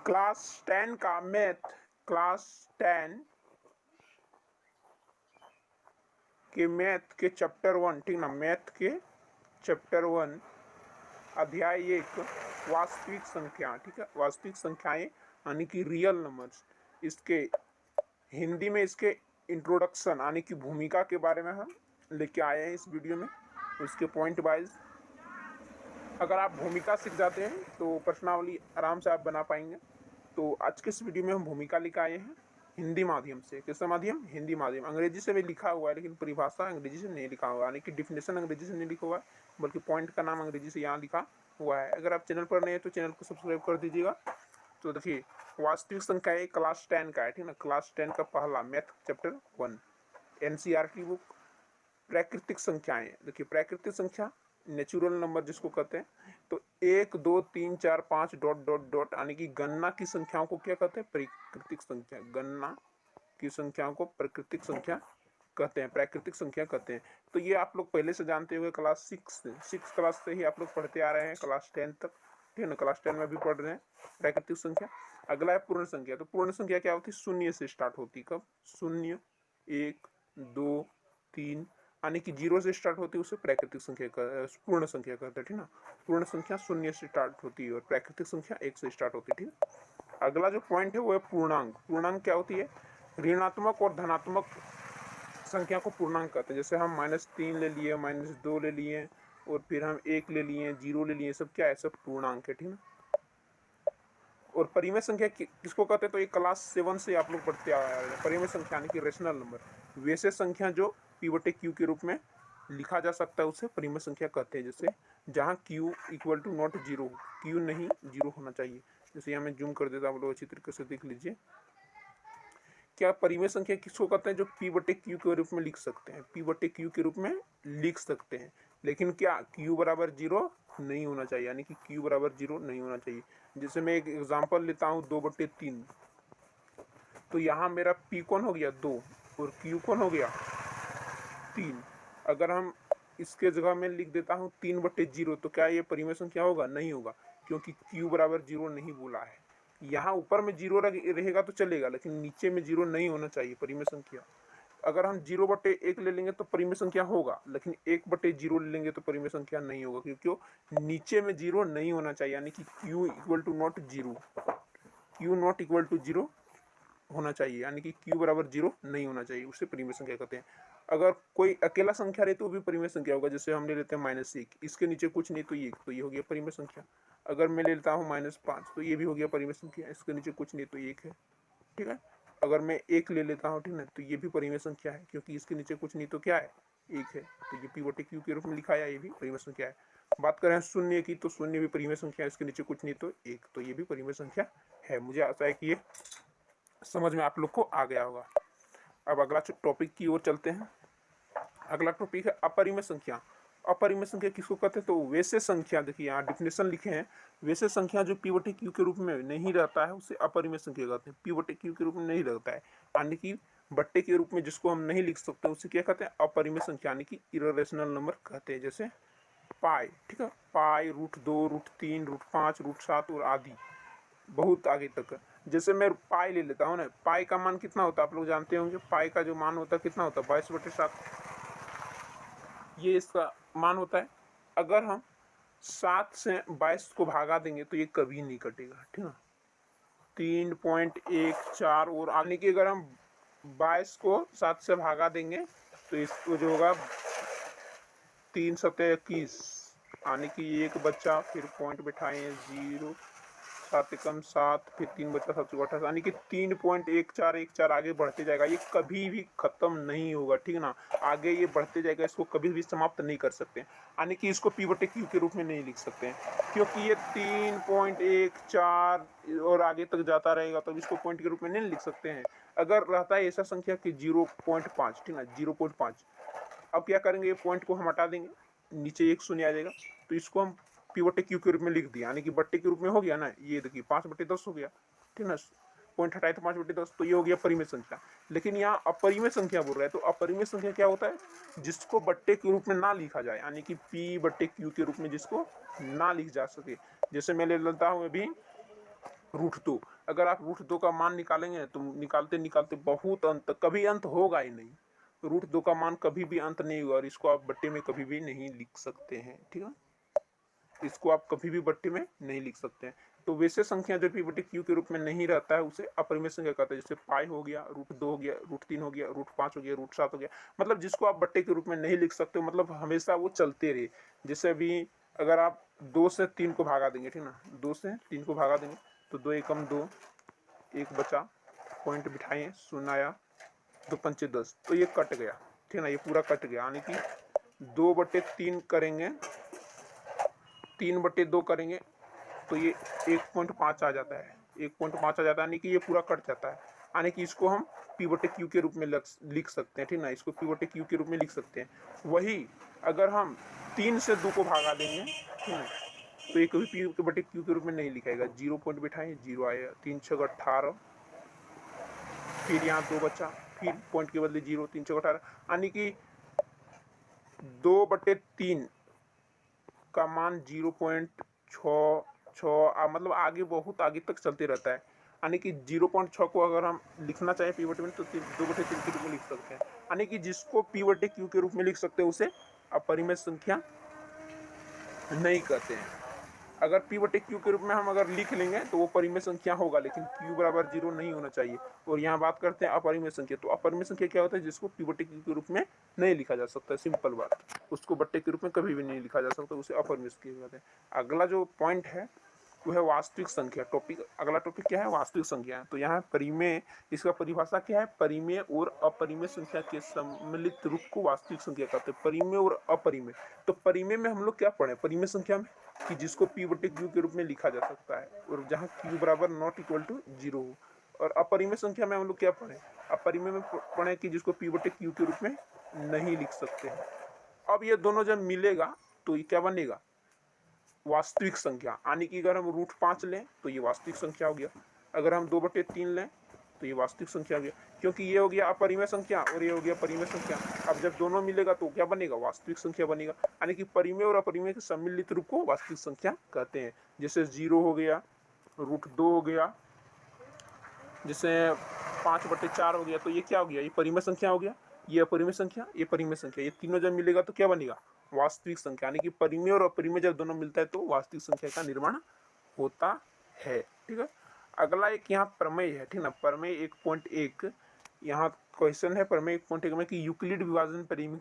Class 10 का math class 10 के math के चैप्टर 1, ठीक ना, मैथ के चैप्टर 1 अध्याय 1 वास्तविक संख्या, ठीक है, वास्तविक संख्याएं यानी कि रियल नंबर्स। इसके हिंदी में इसके इंट्रोडक्शन यानी कि भूमिका के बारे में हम लेके आए हैं इस वीडियो में। उसके पॉइंट वाइज अगर आप भूमिका सीख जाते हैं तो प्रश्नावली आराम से आप बना पाएंगे। तो आज के इस वीडियो में हम भूमिका लेकर आए हैं हिंदी माध्यम से। किसका माध्यम? हिंदी माध्यम। अंग्रेजी से भी लिखा हुआ है लेकिन परिभाषा अंग्रेजी से नहीं लिखा हुआ, यानी कि डिफिनेशन अंग्रेजी से नहीं लिखा हुआ है, बल्कि पॉइंट का नाम अंग्रेजी से यहाँ लिखा हुआ है। अगर आप चैनल पर नए हैं तो चैनल को सब्सक्राइब कर दीजिएगा। तो देखिए, वास्तविक संख्या क्लास 10 का है, ठीक ना, क्लास 10 का पहला मैथ चैप्टर 1 NCERT बुक। प्राकृतिक संख्याएं, देखिए प्राकृतिक संख्या नेचुरल नंबर जिसको कहते हैं, तो 1 2 3 4 5 डॉट डॉट डॉट यानी कि गणना की संख्याओं को क्या कहते हैं? प्राकृतिक संख्या। गणना की संख्याओं को प्राकृतिक संख्या कहते हैं, प्राकृतिक संख्या कहते हैं। तो ये आप लोग पहले से जानते हुए क्लास 6 क्लास से ही आप लोग पढ़ते आ रहे हैं क्लास 10 तक, ठीक है ना। क्लास 10 में भी पढ़ रहे हैं प्राकृतिक संख्या। अगला है पूर्ण संख्या। तो पूर्ण संख्या क्या होती है? शून्य से स्टार्ट होती है। कब? शून्य, 1 2 3 यानी कि 0 से स्टार्ट होती है, उसे प्राकृतिक संख्या पूर्ण संख्या कहते हैं, ठीक ना। पूर्ण संख्या शून्य से स्टार्ट होती है और प्राकृतिक संख्या 1 से स्टार्ट होती है, ठीक। अगला जो पॉइंट है वो है पूर्णांक। पूर्णांक क्या होती है? ऋणात्मक और धनात्मक संख्या को पूर्णांक कहते हैं। जैसे हम -3 ले लिए, -2 ले लिए और फिर हम 1 ले लिए, 0 ले लिए, सब क्या है? सब पूर्णांक है, ठीक ना। और परिमेय संख्या किसको कहते हैं? तो ये क्लास 7 से आप लोग पढ़ते आ रहे हैं। परिमेय संख्या यानी कि रेशनल नंबर, वैसे संख्या जो P/Q के रूप में लिखा जा सकता है उसे परिमेय संख्या कहते हैं। जैसे जहाँ Q equal to not zero, Q नहीं 0 होना चाहिए। जैसे यहाँ मैं जूम कर देता हूँ, आप लोग अच्छी तरीके से देख लीजिए। क्या परिमेय संख्या किसको कहते हैं? जो P/Q के रूप में लिख सकते हैं, P/Q के रूप में लिख सकते हैं, लेकिन क्या Q बराबर 0 नहीं होना चाहिए, यानी कि Q बराबर 0 नहीं होना चाहिए। जैसे मैं एक एग्जांपल लेता हूँ 2/3, तो यहाँ मेरा P कौन हो गया? 2 और Q कौन हो गया? 3। अगर हम इसके जगह में लिख देता हूँ 3/0, तो क्या ये परिमेय संख्या होगा? नहीं होगा, क्योंकि Q बराबर 0 नहीं बोला है। यहाँ ऊपर में 0 रहेगा तो चलेगा, लेकिन नीचे में 0 नहीं होना चाहिए परिमेय संख्या। अगर हम 0/1 ले लेंगे तो परिमेय संख्या होगा, लेकिन 1/0 ले लेंगे तो परिमेय संख्या नहीं होगा, क्योंकि नीचे में 0 नहीं होना चाहिए, यानी कि Q equal to not 0, Q not equal to 0 होना चाहिए, यानी कि Q बराबर 0 नहीं होना चाहिए, उसे परिमेय संख्या कहते हैं। अगर कोई अकेला संख्या रहे तो भी परिमेय संख्या होगा। जैसे हम ले लेते हैं -1, इसके नीचे कुछ नहीं तो ये हो गया परिमेय संख्या। अगर मैं ले लेता हूँ -5, तो ये भी हो गया परिमेय संख्या, इसके नीचे कुछ नहीं तो 1 है, ठीक है। अगर मैं 1 ले लेता हूँ, ठीक है, तो ये भी परिमेय संख्या है, क्योंकि इसके नीचे कुछ नहीं तो क्या है? 1 है, तो ये P/Q के रूप में लिखा है, ये भी परिमेय संख्या है। बात करें शून्य की, तो शून्य भी परिमेय संख्या है, इसके नीचे कुछ नहीं तो 1, तो ये भी परिमेय संख्या है। मुझे आशा है कि ये समझ में आप लोग को आ गया होगा। अब अगला टॉपिक की ओर चलते हैं। अगला टॉपिक है अपरिमेय संख्या। अपरिमेय संख्या किसको कहते हैं? तो वैसे संख्या, देखिए यहाँ डिफिनेशन लिखे हैं, वैसे संख्या जो P/Q के रूप में नहीं रहता है उसे अपरिमेय संख्या कहते हैं। P/Q के रूप में नहीं रहता है, यानी कि बट्टे के रूप में जिसको हम नहीं लिख सकते उसे क्या कहते हैं? अपरिमेय संख्या, यानी कि इर्रेशनल नंबर कहते हैं। जैसे पाई, ठीक है, पाई, √2, √3, √5, √7 और आदि, बहुत आगे तक। जैसे मैं पाई ले लेता हूँ ना, पाई का मान कितना होता है आप लोग जानते होंगे। पाई का जो मान होता है कितना होता है? 22/7, ये इसका मान होता है। अगर हम 7 से 22 को भागा देंगे तो ये कभी नहीं कटेगा, ठीक है। 3.14 और आने की, अगर हम 22 को 7 से भागा देंगे तो इसको जो होगा 3×7=21, आने की एक बच्चा, फिर पॉइंट बैठाए 0, 7×1=7, फिर 3 बच्चा, 7×28, यानी कि 3.1414 आगे बढ़ते जाएगा। ये कभी भी खत्म नहीं होगा, ठीक ना। आगे ये बढ़ते जाएगा, इसको कभी भी समाप्त नहीं कर सकते, यानी कि इसको P/Q के रूप में नहीं लिख सकते हैं, क्योंकि ये 3.14 और आगे तक जाता रहेगा, तो इसको पॉइंट के रूप में नहीं लिख सकते हैं। अगर रहता है ऐसा संख्या कि 0.5, ठीक ना, 0.5, अब क्या करेंगे? ये पॉइंट को हम हटा देंगे, नीचे एक शून्य आ जाएगा, तो इसको हम P/Q के रूप में लिख दिया, यानी कि बट्टे के रूप में हो गया ना। ये देखिए 5/10 हो गया, ठीक ना, पॉइंट हटाए तो 5/10, तो ये हो गया परिमेय संख्या। लेकिन यहाँ अपरिमेय संख्या बोल रहा है, तो अपरिमेय संख्या क्या होता है? जिसको बट्टे के रूप में ना लिखा जाए, यानी कि P/Q के रूप में जिसको ना लिख जा सके। जैसे मैं ले लेता हूँ अभी √2। अगर आप √2 का मान निकालेंगे तो निकालते निकालते बहुत अंत, कभी अंत होगा ही नहीं। √2 का मान कभी भी अंत नहीं होगा और इसको आप बट्टे में कभी भी नहीं लिख सकते हैं, ठीक है। इसको आप कभी भी बट्टे में नहीं लिख सकते हैं। तो वैसे संख्या जो p/q के रूप में नहीं रहता है उसे अपरिमेय संख्या कहते हैं। जैसे पाई हो गया, √2 हो गया, √3 हो गया, √5 हो गया, √7 हो गया। मतलब जिसको आप बट्टे के रूप में नहीं लिख सकते, मतलब हमेशा वो चलते रहे। जैसे अभी अगर आप 2 से 3 को भागा देंगे, ठीक ना, 2 से 3 को भागा देंगे तो 2 एकम 2, 1 बचा, पॉइंट बिठाइए, 0 आया, 2 पंचे 10, तो ये कट गया, ठीक ना, ये पूरा कट गया। यानी कि 2/3 करेंगे, 3/2 करेंगे तो ये 1.5 आ जाता है, 1.5 आ जाता है, यानी कि ये पूरा कट जाता है। यानी कि इसको हम p/q के रूप में लिख सकते हैं, ठीक ना, इसको p/q के रूप में लिख सकते हैं। वही अगर हम 3 से 2 को भागा देंगे, ठीक है, तो ये कभी p/q के रूप में नहीं लिखाएगा। 0 पॉइंट बिठाएं, 0 आएगा, 3 6 18, फिर यहाँ 2 बचा, फिर पॉइंट के बदले 0, 3 6 18, यानी कि 2/3 का मान 0.66, मतलब आगे बहुत आगे तक चलते रहता है। यानी कि 0.6 को अगर हम लिखना चाहें p/में तो 2/3 के रूप में लिख सकते हैं। यानी कि जिसको p/q के रूप में लिख सकते हैं उसे अपरिमेय संख्या नहीं कहते हैं। अगर p/q के रूप में हम अगर लिख लेंगे तो वो परिमेय संख्या होगा, लेकिन q बराबर 0 नहीं होना चाहिए। और यहाँ बात करते हैं अपरिमेय संख्या। तो अपरिमेय संख्या क्या होता है? जिसको p/q के रूप में नहीं लिखा जा सकता, सिंपल बात। उसको बट्टे के रूप में कभी भी नहीं लिखा जा सकता, उसे अपरिमेय संख्या कहते हैं। अगला जो पॉइंट है वो है वास्तविक संख्या। अगला टॉपिक क्या है? वास्तविक संख्या। तो यहाँ परिमेय, इसका परिभाषा क्या है? परिमेय और अपरिमेय संख्या के सम्मिलित रूप को वास्तविक संख्या कहते हैं। परिमेय और अपरिमेय। तो परिमेय में हम लोग क्या पढ़े? परिमेय संख्या में कि जिसको p/q के रूप में लिखा जा सकता है और जहाँ q बराबर नॉट इक्वल टू 0 हो। और अपरिमेय संख्या में हम लोग क्या पढ़े? अपरिमेय में पढ़े कि जिसको p/q के रूप में नहीं लिख सकते हैं। अब ये दोनों जब मिलेगा तो ये क्या बनेगा? वास्तविक संख्या। यानी कि अगर हम √5 लें तो ये वास्तविक संख्या हो गया, अगर हम 2/3 लें तो ये वास्तविक संख्या हो गया, क्योंकि ये हो गया अपरिमेय संख्या और ये हो गया परिमेय संख्या। अब जब दोनों मिलेगा तो क्या बनेगा? वास्तविक संख्या बनेगा। यानी कि परिमेय और अपरिमेय के सम्मिलित रूप को वास्तविक संख्या कहते हैं। जैसे 0 हो गया, √2 हो गया, जैसे 5/4 हो गया, तो ये क्या हो गया? ये परिमेय संख्या हो गया, ये अपरिमेय संख्या, ये परिमेय संख्या। ये तीनों जब मिलेगा तो क्या बनेगा? वास्तविक संख्या। यानी कि परिमेय और अपरिमेय जब दोनों मिलता है तो वास्तविक संख्या का निर्माण होता है, ठीक है। अगला एक यहाँ प्रमेय है, ठीक ना। प्रमेय 1.1, यहाँ क्वेश्चन है प्रमेय 1.1 में कि यूक्लिड विभाजन परिमेय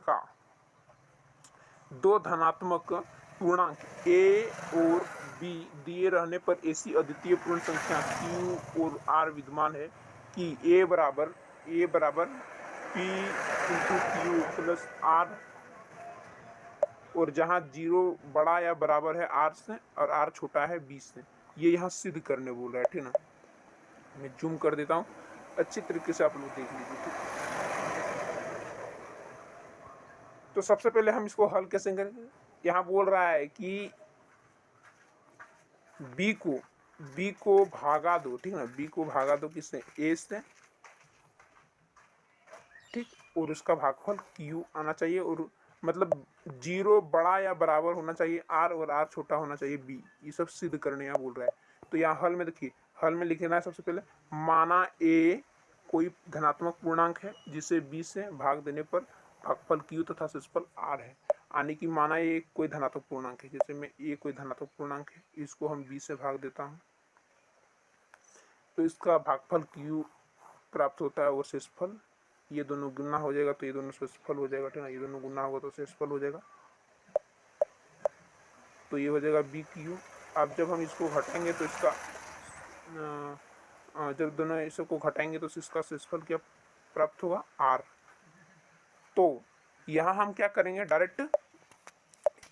2 धनात्मक पूर्णांक a और b दिए रहने पर ऐसी अद्वितीय पूर्ण संख्या q और r विद्यमान है कि a बराबर p into Q plus r, और जहाँ 0 बड़ा या बराबर है r से और r छोटा है b से। ये यहाँ सिद्ध करने बोल रहा है, ठीक ना। मैं जूम कर देता हूँ, अच्छी तरीके से आप लोग देख लीजिए, ठीक। तो सबसे पहले हम इसको हल कैसे करेंगे? यहाँ बोल रहा है कि b को भागा दो, ठीक ना। b को भागा दो किससे? a से, ठीक, और उसका भागफल q आना चाहिए, और मतलब 0 बड़ा या बराबर होना चाहिए r और r छोटा होना चाहिए b। ये सब सिद्ध करने यहाँ बोल रहा है। तो यहाँ हल में देखिए, हल में लिखना है सबसे पहले, माना a कोई धनात्मक पूर्णांक है जिसे b से भाग देने पर भागफल q तथा शेषफल r है। यानी कि माना a कोई धनात्मक पूर्णांक है, जैसे में a कोई धनात्मक पूर्णांक है, इसको हम b से भाग देता हूँ तो इसका भागफल q प्राप्त होता है और शेषफल, ये दोनों गुना हो जाएगा तो ये दोनों शेषफल हो जाएगा, ठीक है। ये दोनों गुना होगा तो शेषफल हो जाएगा, तो ये हो जाएगा BQ। अब जब हम इसको घटाएंगे तो इसका जब दोनों इसको घटाएंगे तो इसका शेषफल क्या प्राप्त होगा? R। तो यहाँ हम क्या करेंगे? डायरेक्ट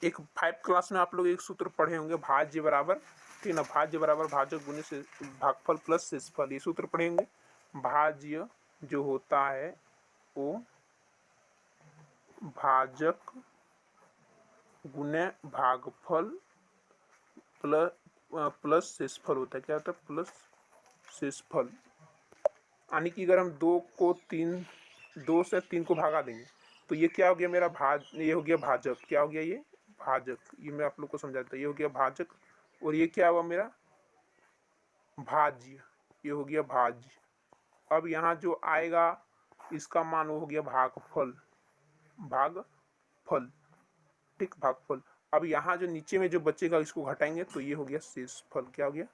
एक 5 क्लास में आप लोग एक सूत्र पढ़े होंगे, भाज्य बराबर, ठीक ना, भाज्य बराबर भाजक गुने से भागफल प्लस शेषफल, ये सूत्र पढ़े होंगे। भाज्य जो होता है वो भाजक गुने भागफल प्लस शेषफल होता है। क्या होता है? प्लस शेषफल। यानी कि अगर हम 2 से 3 को भागा देंगे तो ये क्या हो गया मेरा? ये हो गया भाजक। क्या हो गया? ये भाजक। ये मैं आप लोग को समझा देता हूँ। ये हो गया भाजक और ये क्या हुआ मेरा? भाज्य, ये हो गया भाज्य। अब यहाँ जो आएगा इसका मान वो हो गया भागफल, भागफल, ठीक, भागफल। अब यहाँ जो नीचे में जो बचेगा इसको घटाएंगे तो ये हो गया शेषफल। क्या हो गया?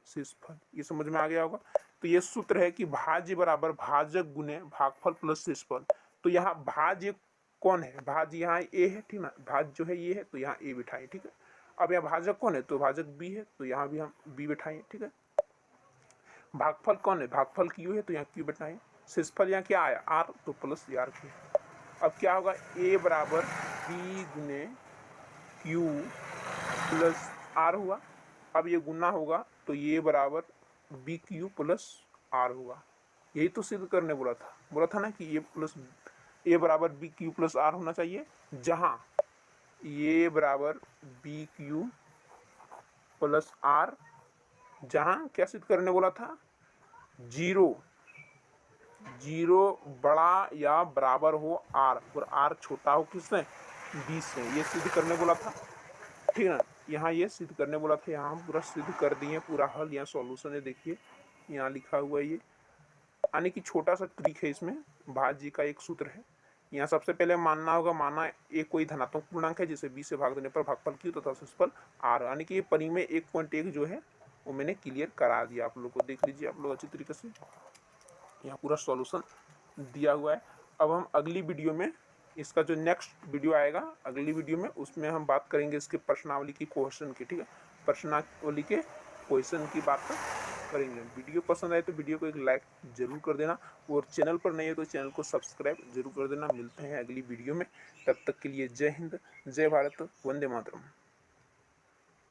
शेषफल। ये समझ में आ गया होगा। तो ये सूत्र है कि भाज्य बराबर भाजक गुने भागफल प्लस शेषफल। तो यहाँ भाज्य कौन है? भाज्य यहाँ ए है, ठीक ना, भाज्य जो है ये है, तो यहाँ ए बिठाएं, ठीक है। अब यहाँ भाजक कौन है? तो भाजक बी है, तो यहाँ भी हम बी बिठाएं, ठीक है। भागफल कौन है? भागफल क्यू है, तो यहाँ क्यू बिठाएं। शेषफल यहाँ क्या आया? आर, तो प्लस आर क्यू। अब क्या होगा? ए बराबर बी गुने क्यू प्लस आर हुआ। अब ये गुना होगा तो ये बराबर बी क्यू प्लस आर होगा। यही तो सिद्ध करने बोला था ना कि ये प्लस ए बराबर बी क्यू प्लस आर होना चाहिए, जहां ये बराबर बी क्यू प्लस आर, जहां क्या सिद्ध करने बोला था? जीरो बड़ा या बराबर हो आर, और आर छोटा हो किससे? बी से। ये सिद्ध करने बोला था, ठीक है ना। यहाँ ये सिद्ध करने बोला था, यहाँ हम पूरा सिद्ध कर दिए, पूरा हल यहाँ सॉल्यूशन है, देखिए यहाँ लिखा हुआ है ये। यानी कि छोटा सा ट्रिक है इसमें, भाज्य का एक सूत्र है। यहाँ सबसे पहले मानना होगा, माना एक कोई धनात्मक पूर्णांक है जिसे 20 से भाग देने पर भागफल क्यू तथा शेषफल आर, यानी कि ये परिमेय 1.1 जो है वो मैंने क्लियर करा दिया आप लोग को। देख लीजिए आप लोग अच्छी तरीके से, यहाँ पूरा सॉल्यूशन दिया हुआ है। अब हम अगली वीडियो में, इसका जो नेक्स्ट वीडियो आएगा अगली वीडियो में, उसमें हम बात करेंगे इसके प्रश्नावली की, क्वेश्चन की, ठीक है, प्रश्नावली के क्वेश्चन की बात करेंगे। वीडियो पसंद आए तो वीडियो को एक लाइक जरूर कर देना, और चैनल पर नहीं है तो चैनल को सब्सक्राइब जरूर कर देना। मिलते हैं अगली वीडियो में, तब तक के लिए जय हिंद, जय भारत, वंदे मातरम।